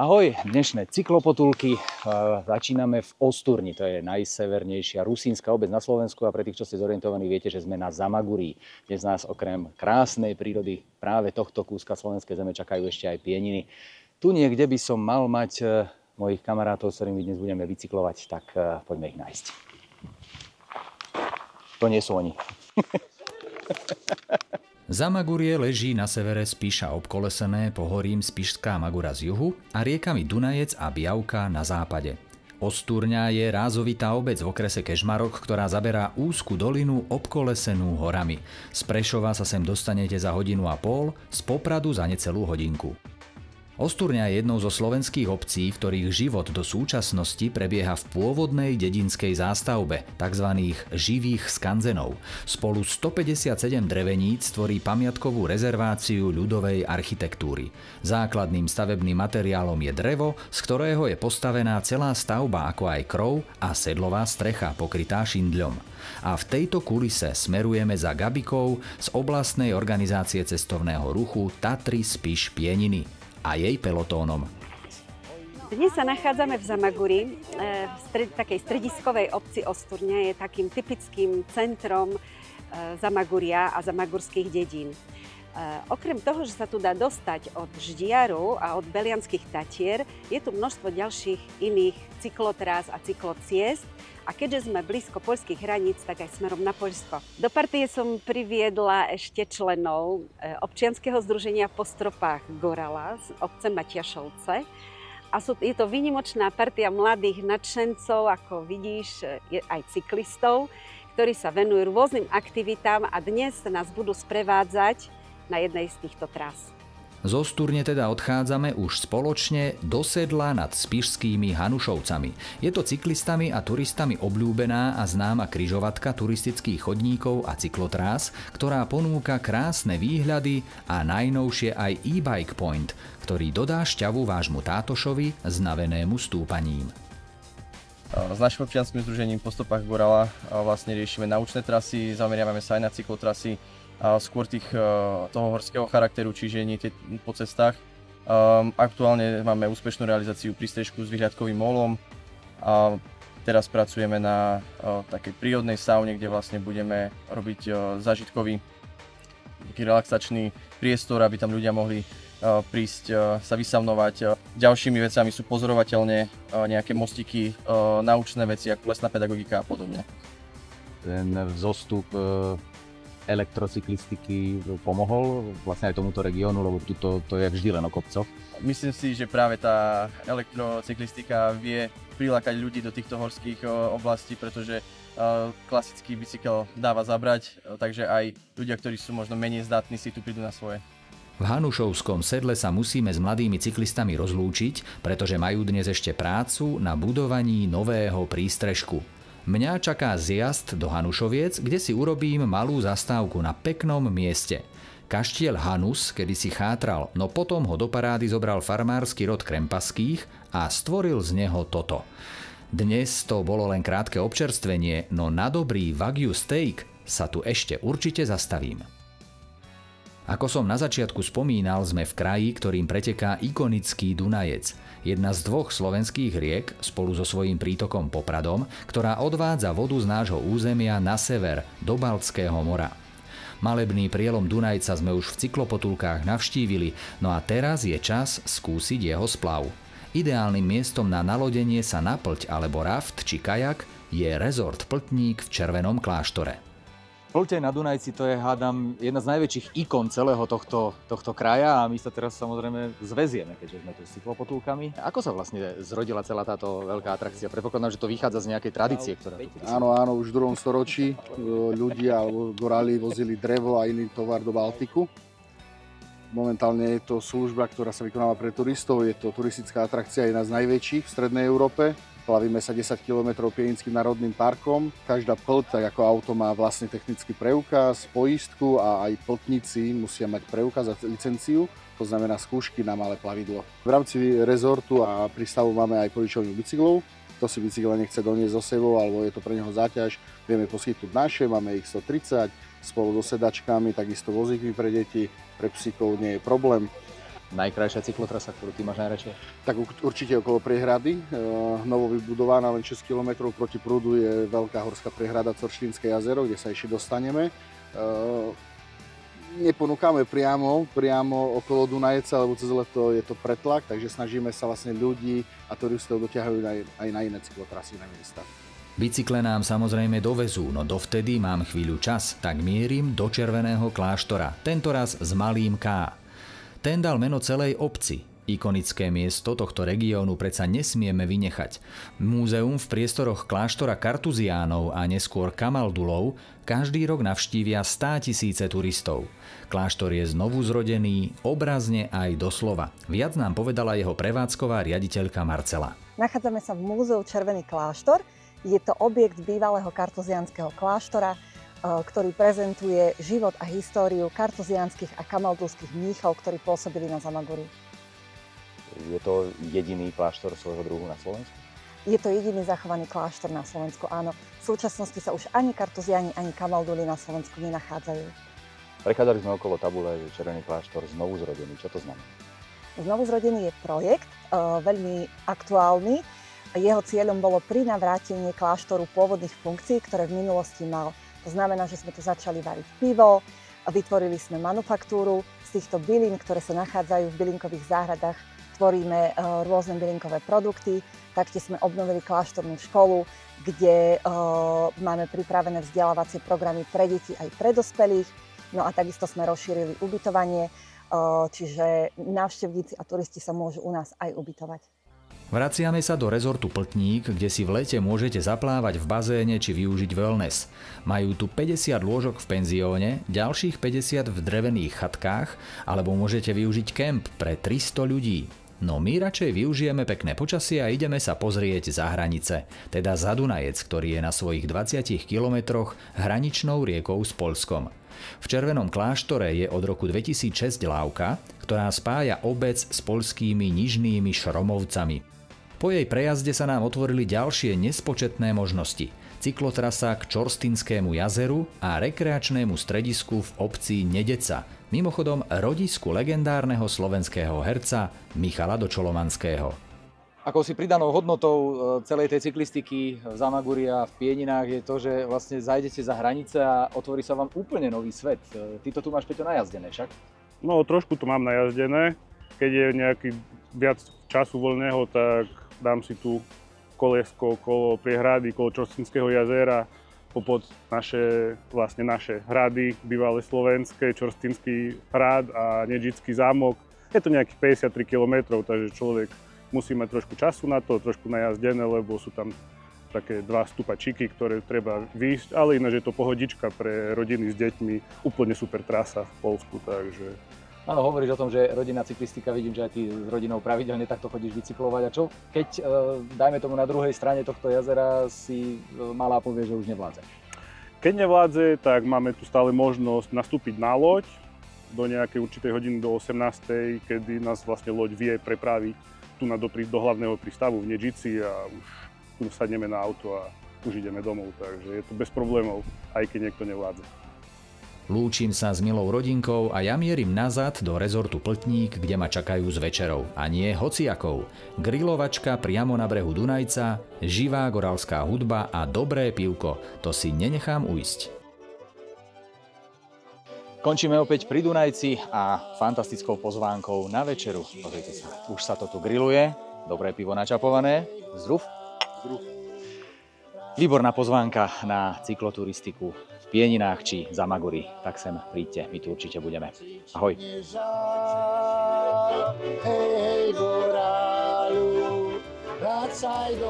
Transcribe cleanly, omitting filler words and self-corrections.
Ahoj, dnešné cyklopotulky začíname v Osturni, to je najsevernejšia rusínska obec na Slovensku a pre tých, čo ste zorientovaní, viete, že sme na Zamagurí. Dnes nás okrem krásnej prírody práve tohto kúska slovenskej zeme čakajú ešte aj pieniny. Tu niekde by som mal mať mojich kamarátov, s ktorými dnes budeme bicyklovať, tak poďme ich nájsť. To nie sú oni. Zamagurie leží na severe Spiša, obkolesené pohorím Spišská Magura z juhu a riekami Dunajec a Białka na západe. Osturňa je rázovitá obec v okrese Kežmarok, ktorá zaberá úzku dolinu obkolesenú horami. Z Prešova sa sem dostanete za 1,5 hodiny, z Popradu za necelú hodinku. Osturňa je jednou zo slovenských obcí, v ktorých život do súčasnosti prebieha v pôvodnej dedinskej zástavbe, tzv. Živých skanzenov. Spolu 157 dreveníc tvorí pamiatkovú rezerváciu ľudovej architektúry. Základným stavebným materiálom je drevo, z ktorého je postavená celá stavba, ako aj krov a sedlová strecha pokrytá šindľom. A v tejto kulise smerujeme za Gabikou z oblastnej organizácie cestovného ruchu Tatry Spiš Pieniny a jej pelotónom. Dnes sa nachádzame v Zamaguri, v takej strediskovej obci Osturňa. Je takým typickým centrom Zamaguria a zamagurských dedín. Okrem toho, že sa tu dá dostať od Ždiaru a od Belianských Tatier, je tu množstvo ďalších iných cyklotrás a cyklociest. A keďže sme blízko poľských hraníc, tak aj smerom na Poľsko. Do partie som priviedla ešte členov občianskeho združenia Po stropách Gorala z obce Matiašovce. A je to výnimočná partia mladých nadšencov, ako vidíš, aj cyklistov, ktorí sa venujú rôznym aktivitám a dnes nás budú sprevádzať na jednej z týchto trás. Z Osturne teda odchádzame už spoločne do Sedla nad spišskými Hanušovcami. Je to cyklistami a turistami obľúbená a známa križovatka turistických chodníkov a cyklotrás, ktorá ponúka krásne výhľady a najnovšie aj e-bike point, ktorý dodá šťavu vášmu tátošovi znavenému stúpaním. S našim občianskym združením Po stopách Gorala vlastne riešime naučné trasy, zameriavame sa aj na cyklotrasy, skôr toho horského charakteru, čiže nie tie po cestách. Aktuálne máme úspešnú realizáciu prístrežku s vyhliadkovým molom a teraz pracujeme na takej prírodnej saune, kde vlastne budeme robiť zážitkový taký relaxačný priestor, aby tam ľudia mohli prísť sa vysaunovať. Ďalšími vecami sú pozorovateľne nejaké mostiky, naučné veci ako lesná pedagogika a podobne. Ten vzostup elektrocyklistiky pomohol vlastne aj tomuto regiónu, lebo tuto to je vždy len o kopcoch. Myslím si, že práve tá elektrocyklistika vie prilákať ľudí do týchto horských oblastí, pretože klasický bicykel dáva zabrať, takže aj ľudia, ktorí sú možno menej zdatní, si tu prídu na svoje. V Hanušovskom Sedle sa musíme s mladými cyklistami rozlúčiť, pretože majú dnes ešte prácu na budovaní nového prístrežku. Mňa čaká zjazd do Hanušoviec, kde si urobím malú zastávku na peknom mieste. Kaštiel Hanus kedysi chátral, no potom ho do parády zobral farmársky rod Krempaských a stvoril z neho toto. Dnes to bolo len krátke občerstvenie, no na dobrý Wagyu steak sa tu ešte určite zastavím. Ako som na začiatku spomínal, sme v kraji, ktorým preteká ikonický Dunajec. Jedna z dvoch slovenských riek, spolu so svojím prítokom Popradom, ktorá odvádza vodu z nášho územia na sever, do Baltského mora. Malebný prielom Dunajca sme už v cyklopotulkách navštívili, no a teraz je čas skúsiť jeho splav. Ideálnym miestom na nalodenie sa na plť alebo raft či kajak je rezort Pltník v Červenom kláštore. Plteň na Dunajci to je, hádam, jedna z najväčších ikon celého tohto kraja a my sa teraz samozrejme zväzieme, keďže sme tu s cyklopotulkami. Ako sa vlastne zrodila celá táto veľká atrakcia? Predpokladám, že to vychádza z nejakej tradície, ktorá tu prísť. Áno, už v 2. storočí ľudia alebo goráli vozili drevo a iný tovar do Baltiku. Momentálne je to služba, ktorá sa vykonáva pre turistov. Je to turistická atrakcia, jedna z najväčších v strednej Európe. Plavíme sa 10 km Pienickým národným parkom. Každá plť, tak ako auto, má vlastne technický preukaz, poistku a aj pltníci musia mať preukaz a licenciu, to znamená skúšky na malé plavidlo. V rámci rezortu a prístavu máme aj požičovňu bicyklov. Kto si bicykel nechce doniesť so sebou alebo je to pre neho záťaž, vieme poskytnúť naše, máme ich 130 spolu so sedačkami, takisto vozíky pre deti, pre psíkov nie je problém. Najkrajšia cyklotrasa, ktorú ty máš najradšej? Tak určite okolo priehrady, novo vybudovaná, len 6 km proti prúdu je veľká horská priehrada Corštínske jazero, kde sa ešte dostaneme. Neponúkame priamo okolo Dunajca, lebo cez leto je to pretlak, takže snažíme sa vlastne ľudí a turistov dotiahujú aj na iné cyklotrasy, na miesta. Bicykle nám samozrejme dovezú, no dovtedy mám chvíľu čas, tak mierim do Červeného kláštora, tentoraz s malým K. Ten dal meno celej obci. Ikonické miesto tohto regiónu predsa nesmieme vynechať. Múzeum v priestoroch kláštora Kartuziánov a neskôr Kamaldulov každý rok navštívia 100 000 turistov. Kláštor je znovu zrodený, obrazne aj doslova. Viac nám povedala jeho prevádzková riaditeľka Marcela. Nachádzame sa v múzeu Červený kláštor. Je to objekt bývalého kartuziánskeho kláštora, ktorý prezentuje život a históriu kartuziánskych a kamaldulských mníchov, ktorí pôsobili na Zamaguri. Je to jediný kláštor svojho druhu na Slovensku? Je to jediný zachovaný kláštor na Slovensku, áno. V súčasnosti sa už ani kartuziáni, ani kamalduli na Slovensku nenachádzajú. Prechádzali sme okolo tabule, že Červený kláštor znovu zrodený. Čo to znamená? Znovu zrodený je projekt, veľmi aktuálny. Jeho cieľom bolo prinavrátenie kláštoru pôvodných funkcií, ktoré v minulosti mal. To znamená, že sme tu začali variť pivo, vytvorili sme manufaktúru z týchto bylín, ktoré sa nachádzajú v bylinkových záhradách. Tvoríme rôzne bylinkové produkty, taktiež sme obnovili kláštornú školu, kde máme pripravené vzdelávacie programy pre deti aj pre dospelých. No a takisto sme rozšírili ubytovanie, čiže návštevníci a turisti sa môžu u nás aj ubytovať. Vraciame sa do rezortu Pltník, kde si v lete môžete zaplávať v bazéne či využiť wellness. Majú tu 50 lôžok v penzióne, ďalších 50 v drevených chatkách, alebo môžete využiť kemp pre 300 ľudí. No my radšej využijeme pekné počasie a ideme sa pozrieť za hranice, teda za Dunajec, ktorý je na svojich 20 kilometroch hraničnou riekou s Poľskom. V Červenom kláštore je od roku 2006 lávka, ktorá spája obec s poľskými Nižnými Šromovcami. Po jej prejazde sa nám otvorili ďalšie nespočetné možnosti. Cyklotrasa k Čorstinskému jazeru a rekreačnému stredisku v obci Nedeca, mimochodom rodisku legendárneho slovenského herca Michala Dočolomanského. Akou si pridanou hodnotou celej tej cyklistiky v Zamaguri a v Pieninách je to, že vlastne zajdete za hranice a otvorí sa vám úplne nový svet. Ty to tu máš, Peťo, najazdené však? No, trošku to mám najazdené. Keď je nejaký viac času voľného, tak dám si tu koliesko okolo priehrady, okolo Čorstinského jazera, popod naše hrady, bývalé slovenské, Čorstinský hrad a Nedžický zámok. Je to nejakých 53 km, takže človek musí mať trošku času na to, trošku najazdené, lebo sú tam také 2 stupačíky, ktoré treba výjsť, ale ináč je to pohodička pre rodiny s deťmi, úplne super trasa v Poľsku, takže... Áno, hovoríš o tom, že rodinná cyklistika, vidím, že aj ty s rodinou pravidelne takto chodíš bicyklovať. A čo keď, dajme tomu, na druhej strane tohto jazera si malá povie, že už nevládze? Keď nevládze, tak máme tu stále možnosť nastúpiť na loď do nejakej určitej hodiny do 18:00, kedy nás vlastne loď vie prepraviť tu do hlavného prístavu v Nedžici a už tu sadneme na auto a už ideme domov. Takže je to bez problémov, aj keď niekto nevládze. Lúčim sa s milou rodinkou a ja mierim nazad do rezortu Pltník, kde ma čakajú s večerou. A nie hociakou. Grilovačka priamo na brehu Dunajca, živá goralská hudba a dobré pivko. To si nenechám ujsť. Končíme opäť pri Dunajci a fantastickou pozvánkou na večeru. Pozrite sa, už sa to tu grilluje. Dobré pivo načapované. Zdruf? Zdruf. Výborná pozvánka na cykloturistiku v Pieninách či Zamaguri. Tak sem príďte, my tu určite budeme. Ahoj. Hej, hej, gorálu, vracaj do